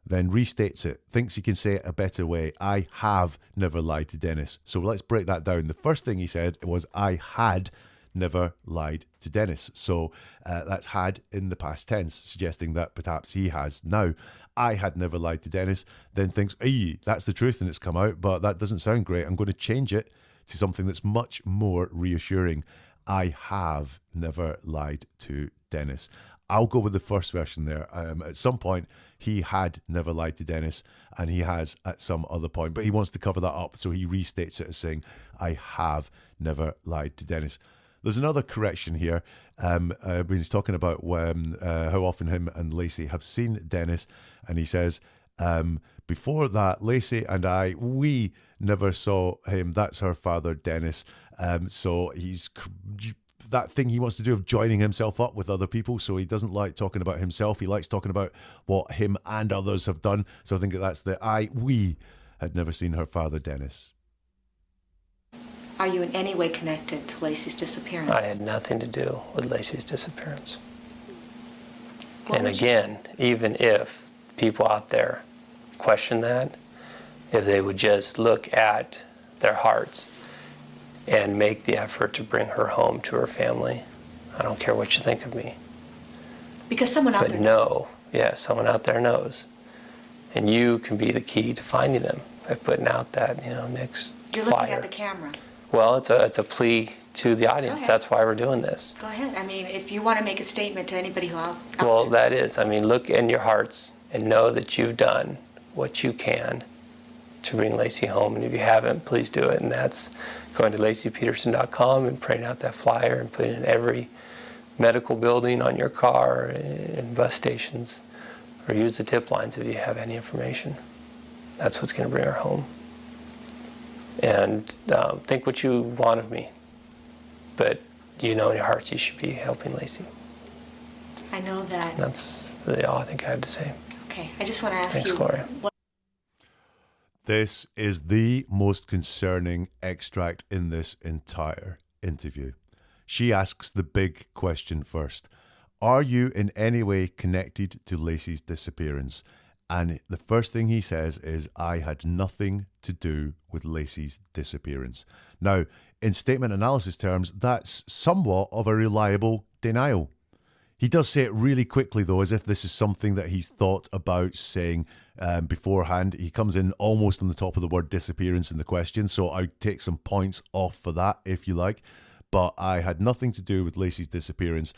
then restates it, thinks he can say it a better way. I have never lied to Dennis. So let's break that down. The first thing he said was, I had never lied to Dennis. So that's had in the past tense, suggesting that perhaps he has. Now, I had never lied to Dennis, then thinks, hey, that's the truth and it's come out, but that doesn't sound great. I'm going to change it to something that's much more reassuring. I have never lied to Dennis. I'll go with the first version there. At some point, he had never lied to Dennis, and he has at some other point, but he wants to cover that up, so he restates it as saying, I have never lied to Dennis. There's another correction here. When he's talking about how often him and Laci have seen Dennis, and he says, before that, Laci and we never saw him. That's her father, Dennis. So he's that thing he wants to do of joining himself up with other people. So he doesn't like talking about himself. He likes talking about what him and others have done. So I think that's we had never seen her father, Dennis. Are you in any way connected to Laci's disappearance? I had nothing to do with Laci's disappearance. What And was again, even if people out there question that, if they would just look at their hearts and make the effort to bring her home to her family, I don't care what you think of me. Because someone out But there know, yeah, someone out there knows. And you can be the key to finding them by putting out that, Nick's You're flyer. looking at the camera. Well, it's a plea to the audience. ahead. That's why we're doing this. Go ahead. I mean, if you want to make a statement to anybody who out Well, there. that is, look in your hearts and know that you've done what you can to bring Laci home. And if you haven't, please do it. And that's going to LaciPeterson.com and printing out that flyer and putting it in every medical building, on your car, in bus stations, or use the tip lines if you have any information. That's what's going to bring her home. And think what you want of me, but you know in your hearts you should be helping Laci. I know that. That's really all I think I have to say. Okay, I just want to ask Thanks, you. Gloria. This is the most concerning extract in this entire interview. She asks the big question first. Are you in any way connected to Laci's disappearance? And the first thing he says is, I had nothing to do with Laci's disappearance. Now, in statement analysis terms, that's somewhat of a reliable denial. He does say it really quickly, though, as if this is something that he's thought about saying beforehand. He comes in almost on the top of the word disappearance in the question, so I take some points off for that, if you like. But I had nothing to do with Laci's disappearance.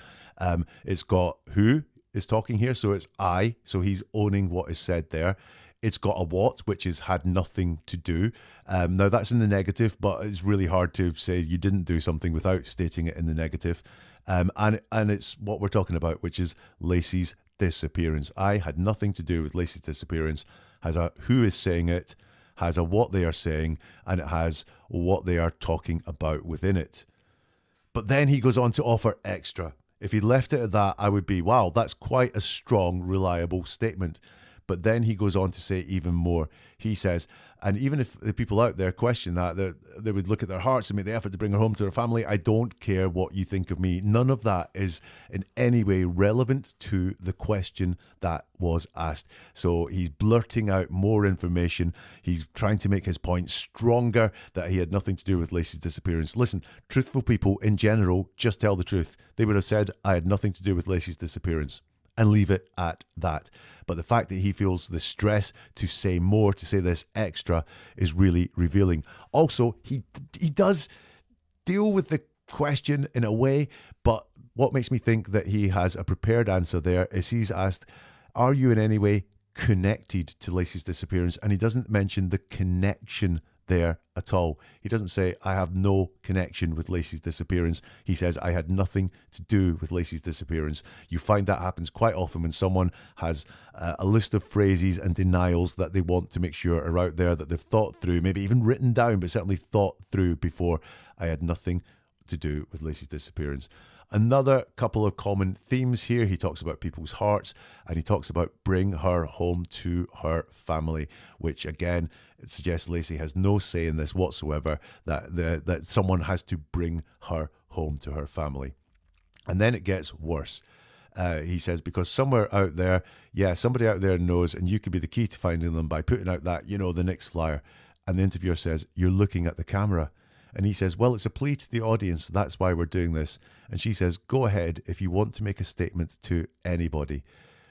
It's got who is talking here, so it's I, so he's owning what is said there. It's got a what, which is had nothing to do. Now, that's in the negative, but it's really hard to say you didn't do something without stating it in the negative. And it's what we're talking about, which is Laci's disappearance. I had nothing to do with Laci's disappearance. Has a who is saying it, has a what they are saying, and it has what they are talking about within it. But then he goes on to offer extra. If he left it at that, I would be, wow, that's quite a strong, reliable statement. But then he goes on to say even more. He says, and even if the people out there question that, they would look at their hearts and make the effort to bring her home to her family. I don't care what you think of me. None of that is in any way relevant to the question that was asked. So he's blurting out more information. He's trying to make his point stronger that he had nothing to do with Laci's disappearance. Listen, truthful people in general just tell the truth. They would have said, I had nothing to do with Laci's disappearance, and leave it at that. But the fact that he feels the stress to say more, to say this extra, is really revealing. Also, he does deal with the question in a way, but what makes me think that he has a prepared answer there is he's asked, are you in any way connected to Laci's disappearance? And he doesn't mention the connection there at all. He doesn't say, I have no connection with Laci's disappearance. He says, I had nothing to do with Laci's disappearance. You find that happens quite often when someone has a list of phrases and denials that they want to make sure are out there, that they've thought through, maybe even written down, but certainly thought through before. I had nothing to do with Laci's disappearance. Another couple of common themes here. He talks about people's hearts, and he talks about bring her home to her family, which again, it suggests Laci has no say in this whatsoever, that someone has to bring her home to her family. And then it gets worse. He says, because somewhere out there, somebody out there knows, and you could be the key to finding them by putting out that, the Knicks flyer. And the interviewer says, you're looking at the camera. And he says, well, it's a plea to the audience. That's why we're doing this. And she says, go ahead if you want to make a statement to anybody.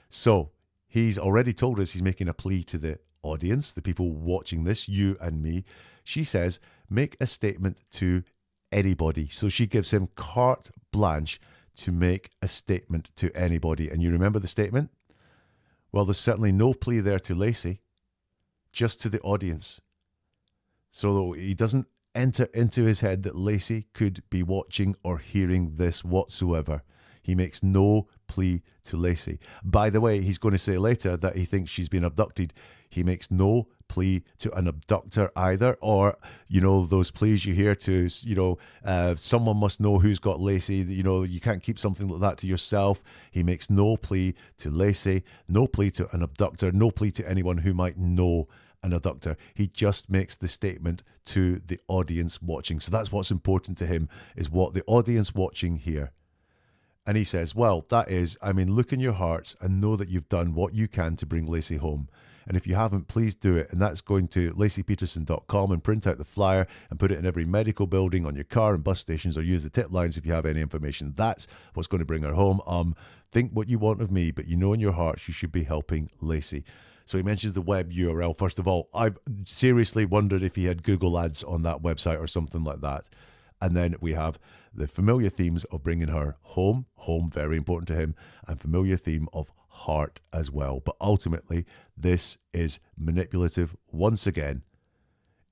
So he's already told us he's making a plea to the audience, the people watching this, you and me. She says, make a statement to anybody. So she gives him carte blanche to make a statement to anybody. And you remember the statement? Well, there's certainly no plea there to Laci, just to the audience. So he doesn't enter into his head that Laci could be watching or hearing this whatsoever. He makes no plea to Laci. By the way, he's going to say later that he thinks she's been abducted. He makes no plea to an abductor either, or, those pleas you hear to, someone must know who's got Laci, you can't keep something like that to yourself. He makes no plea to Laci, no plea to an abductor, no plea to anyone who might know an abductor. He just makes the statement to the audience watching. So that's what's important to him, is what the audience watching hear. And he says, well, that is, look in your hearts and know that you've done what you can to bring Laci home. And if you haven't, please do it. And that's going to lacipeterson.com and print out the flyer and put it in every medical building, on your car and bus stations, or use the tip lines if you have any information. That's what's going to bring her home. Think what you want of me, but in your hearts you should be helping Laci. So he mentions the web URL. First of all, I seriously wondered if he had Google ads on that website or something like that. And then we have the familiar themes of bringing her home, very important to him, and familiar theme of heart as well. But ultimately, this is manipulative once again.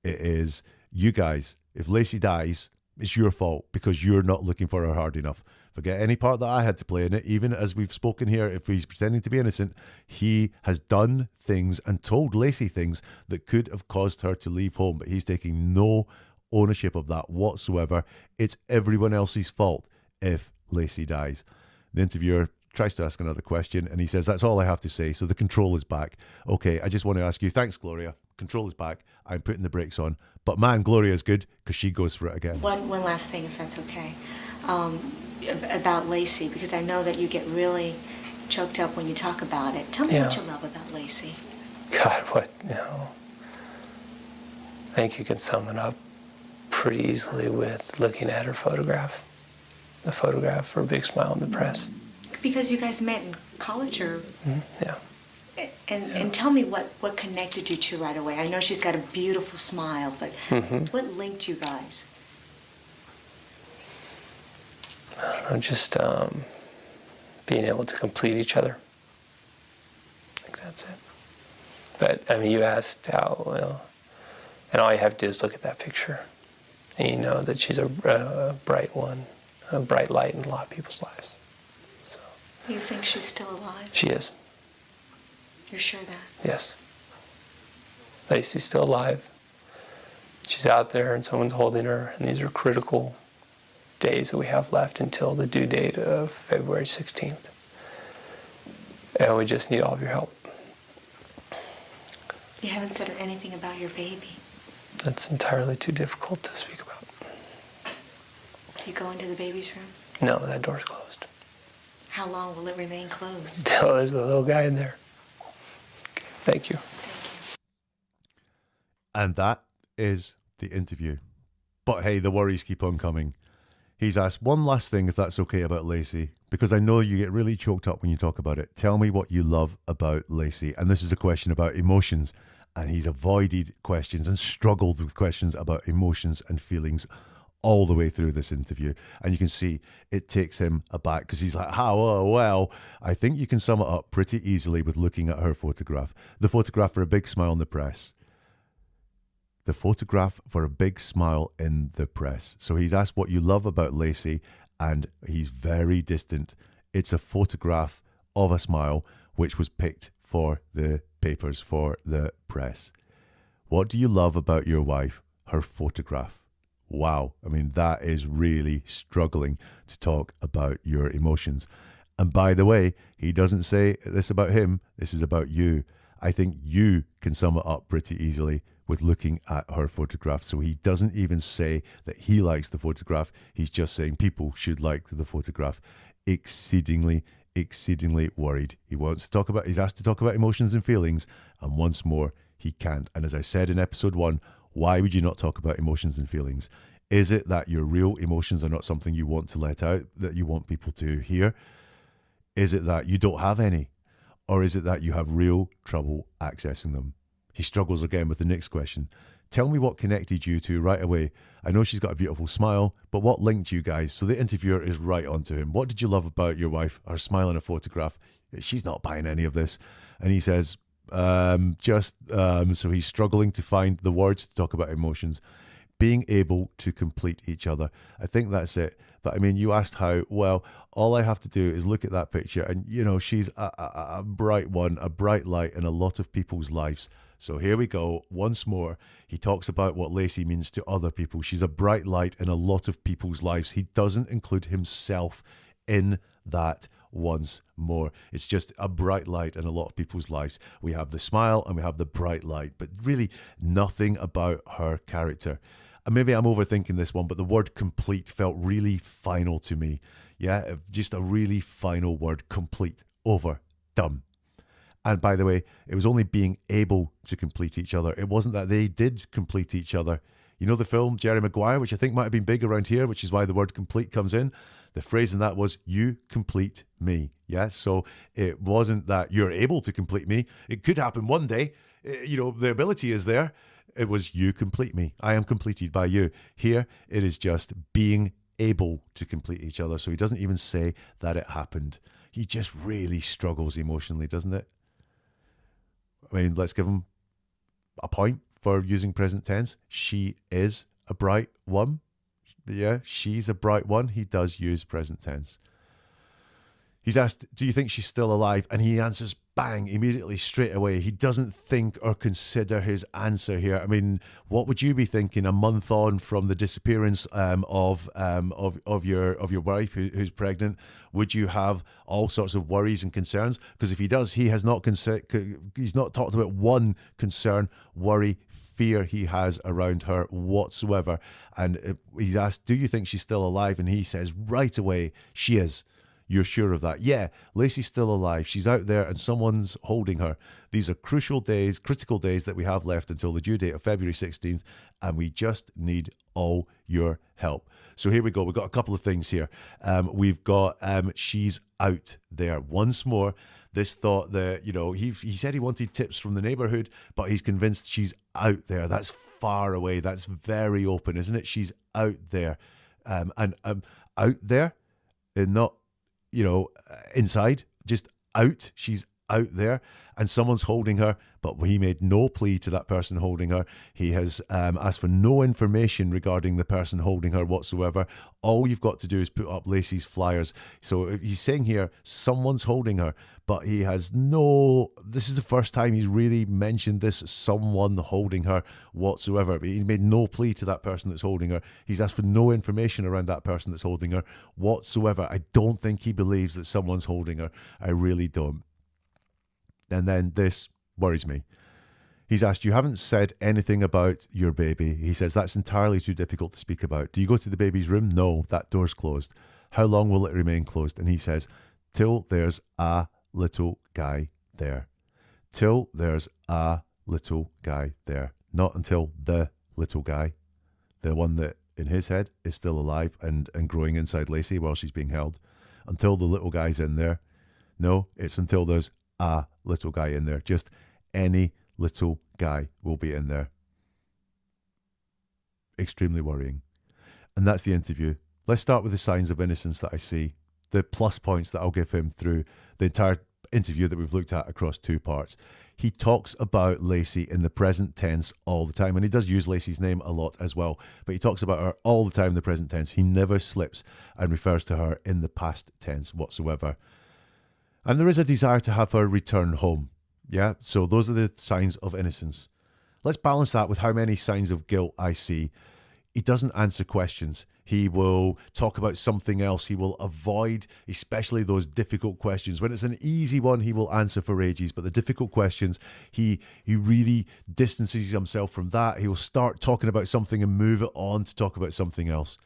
It is, you guys, if Laci dies, it's your fault because you're not looking for her hard enough. Forget any part that I had to play in it. Even as we've spoken here, if he's pretending to be innocent, he has done things and told Laci things that could have caused her to leave home, but he's taking no ownership of that whatsoever. It's everyone else's fault if Laci dies. The interviewer tries to ask another question and he says, that's all I have to say. So the control is back. Okay, I just want to ask you, thanks, Gloria. Control is back. I'm putting the brakes on. But man, Gloria is good because she goes for it again. One last thing, if that's okay, about Laci, because I know that you get really choked up when you talk about it. Tell me what you love about Laci. God, what? I think you can sum it up pretty easily with looking at her photograph. The photograph, her big smile in the press. Because you guys met in college, or? Yeah. And tell me what connected you two right away. I know she's got a beautiful smile, but what linked you guys? I don't know, just being able to complete each other. I think that's it. But, you asked how, well, and all you have to do is look at that picture. And you know that she's a bright one, a bright light in a lot of people's lives. So. You think she's still alive? She is. You're sure of that? Yes. Laci's still alive. She's out there and someone's holding her, and these are critical days that we have left until the due date of February 16th. And we just need all of your help. You haven't said anything about your baby. That's entirely too difficult to speak about. Do you go into the baby's room? No, that door's closed. How long will it remain closed? Until there's a little guy in there. Thank you. And that is the interview. But hey, the worries keep on coming. He's asked one last thing, if that's okay, about Laci, because I know you get really choked up when you talk about it. Tell me what you love about Laci. And this is a question about emotions. And he's avoided questions and struggled with questions about emotions and feelings all the way through this interview. And you can see it takes him aback because he's like, well, I think you can sum it up pretty easily with looking at her photograph. The photograph for a big smile in the press. The photograph for a big smile in the press. So he's asked what you love about Laci, and he's very distant. It's a photograph of a smile which was picked for the papers, for the press. What do you love about your wife? Her photograph. Wow. I mean, that is really struggling to talk about your emotions. And by the way, he doesn't say this about him. This is about you. I think you can sum it up pretty easily with looking at her photograph. So he doesn't even say that he likes the photograph. He's just saying people should like the photograph. Exceedingly exceedingly worried. He's asked to talk about emotions and feelings, and once more, he can't. And as I said in episode 1, why would you not talk about emotions and feelings? Is it that your real emotions are not something you want to let out, that you want people to hear? Is it that you don't have any? Or is it that you have real trouble accessing them? He struggles again with the next question. Tell me what connected you two right away. I know she's got a beautiful smile, but what linked you guys? So the interviewer is right onto him. What did you love about your wife? Her smile in a photograph. She's not buying any of this. And he says, so he's struggling to find the words to talk about emotions. Being able to complete each other. I think that's it. But I mean, you asked how. Well, all I have to do is look at that picture and, you know, she's a bright one, a bright light in a lot of people's lives. So here we go. Once more, he talks about what Laci means to other people. She's a bright light in a lot of people's lives. He doesn't include himself in that once more. It's just a bright light in a lot of people's lives. We have the smile and we have the bright light, but really nothing about her character. And maybe I'm overthinking this one, but the word complete felt really final to me. Yeah, just a really final word. Complete. Over. Done. And by the way, it was only being able to complete each other. It wasn't that they did complete each other. You know the film Jerry Maguire, which I think might have been big around here, which is why the word complete comes in. The phrase in that was, you complete me. Yeah, so it wasn't that you're able to complete me. It could happen one day. You know, the ability is there. It was, you complete me. I am completed by you. Here, it is just being able to complete each other. So he doesn't even say that it happened. He just really struggles emotionally, doesn't it? I mean, let's give him a point for using present tense. She is a bright one. Yeah, she's a bright one. He does use present tense. He's asked, do you think she's still alive? And he answers, bang, immediately, straight away. He doesn't think or consider his answer here. I mean, what would you be thinking a month on from the disappearance of your wife who's pregnant? Would you have all sorts of worries and concerns? Because if he does, he's not talked about one concern, worry, fear he has around her whatsoever. And he's asked, do you think she's still alive? And he says right away, she is. You're sure of that? Yeah, Laci's still alive. She's out there and someone's holding her. These are critical days that we have left until the due date of February 16th, and we just need all your help. So here we go. We've got a couple of things here. We've got she's out there. Once more, this thought that, you know, he said he wanted tips from the neighborhood, but he's convinced she's out there. That's far away. That's very open, isn't it? She's out there. And out there, and not, you know, inside, just out. She's out there and someone's holding her, but he made no plea to that person holding her. He has asked for no information regarding the person holding her whatsoever. All you've got to do is put up Laci's flyers. So he's saying here, someone's holding her, but he has this is the first time he's really mentioned this, someone holding her whatsoever. But he made no plea to that person that's holding her. He's asked for no information around that person that's holding her whatsoever. I don't think he believes that someone's holding her. I really don't. And then this worries me. He's asked, you haven't said anything about your baby. He says, that's entirely too difficult to speak about. Do you go to the baby's room? No, that door's closed. How long will it remain closed? And he says, till there's a little guy there. Till there's a little guy there. Not until the little guy, the one that in his head is still alive and growing inside Laci while she's being held. Until the little guy's in there. No, it's until there's a little guy in there. Just any little guy will be in there. Extremely worrying. And that's the interview. Let's start with the signs of innocence that I see. The plus points that I'll give him through the entire interview that we've looked at across 2 parts. He talks about Laci in the present tense all the time, and he does use Laci's name a lot as well, but he talks about her all the time in the present tense. He never slips and refers to her in the past tense whatsoever. And there is a desire to have her return home. Yeah, so those are the signs of innocence. Let's balance that with how many signs of guilt I see. He doesn't answer questions. He will talk about something else. He will avoid, especially those difficult questions. When it's an easy one, he will answer for ages. But the difficult questions, he really distances himself from that. He will start talking about something and move it on to talk about something else.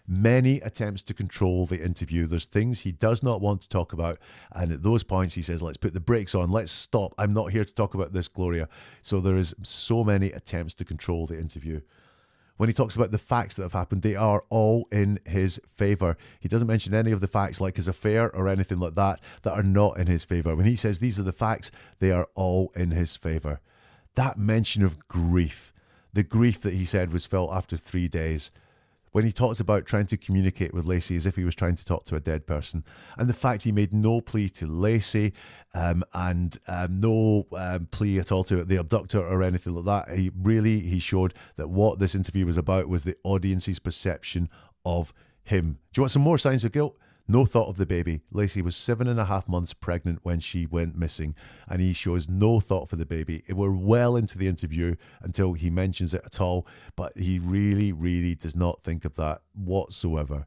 many attempts to control the interview. There's things he does not want to talk about. And at those points, he says, let's put the brakes on. Let's stop. I'm not here to talk about this, Gloria. So there is so many attempts to control the interview. When he talks about the facts that have happened, they are all in his favour. He doesn't mention any of the facts like his affair or anything like that are not in his favour. When he says these are the facts, they are all in his favour. That mention of grief, the grief that he said was felt after 3 days, when he talks about trying to communicate with Laci as if he was trying to talk to a dead person, and the fact he made no plea to Laci and no plea at all to the abductor or anything like that. He showed that what this interview was about was the audience's perception of him. Do you want some more signs of guilt? No thought of the baby. Laci was 7.5 months pregnant when she went missing, and he shows no thought for the baby. We're well into the interview until he mentions it at all, but he really, really does not think of that whatsoever.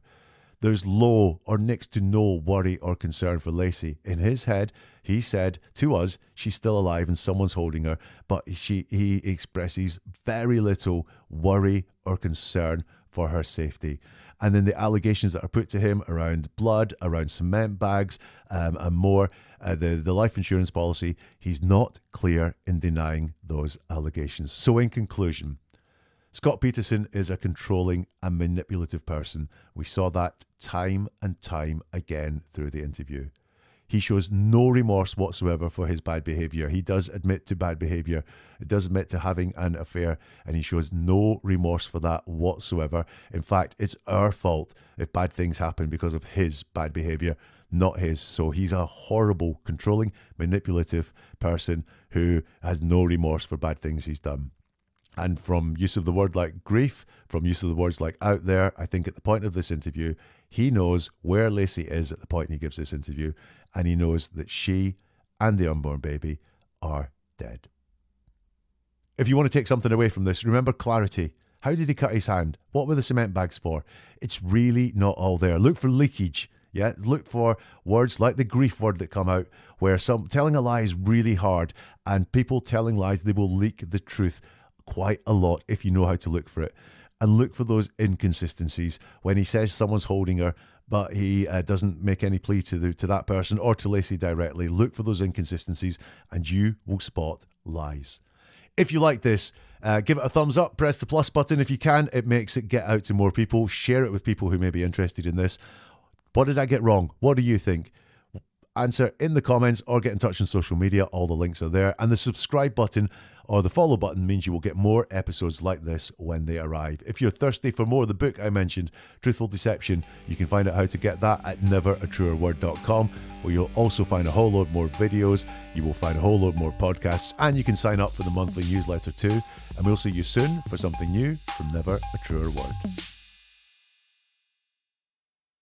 There's low or next to no worry or concern for Laci. In his head, he said to us, she's still alive and someone's holding her, but he expresses very little worry or concern for her safety. And then the allegations that are put to him around blood, around cement bags, and more, the life insurance policy, he's not clear in denying those allegations. So in conclusion, Scott Peterson is a controlling and manipulative person. We saw that time and time again through the interview. He shows no remorse whatsoever for his bad behaviour. He does admit to bad behaviour. He does admit to having an affair, and he shows no remorse for that whatsoever. In fact, it's our fault if bad things happen because of his bad behaviour, not his. So he's a horrible, controlling, manipulative person who has no remorse for bad things he's done. And from use of the word like grief, from use of the words like out there, I think at the point of this interview, he knows where Laci is at the point he gives this interview, and he knows that she and the unborn baby are dead. If you want to take something away from this, remember clarity. How did he cut his hand? What were the cement bags for? It's really not all there. Look for leakage. Yeah, look for words like the grief word that come out, where telling a lie is really hard, and people telling lies, they will leak the truth quite a lot if you know how to look for it. And look for those inconsistencies when he says someone's holding her, but he doesn't make any plea to that person or to Laci directly. Look for those inconsistencies and you will spot lies. If you like this, give it a thumbs up, press the plus button if you can. It makes it get out to more people. Share it with people who may be interested in this. What did I get wrong? What do you think? Answer in the comments or get in touch on social media. All the links are there. And the subscribe button or the follow button means you will get more episodes like this when they arrive. If you're thirsty for more of the book I mentioned, Truthful Deception, you can find out how to get that at neveratruerword.com, where you'll also find a whole load more videos, you will find a whole load more podcasts, and you can sign up for the monthly newsletter too. And we'll see you soon for something new from Never a Truer Word.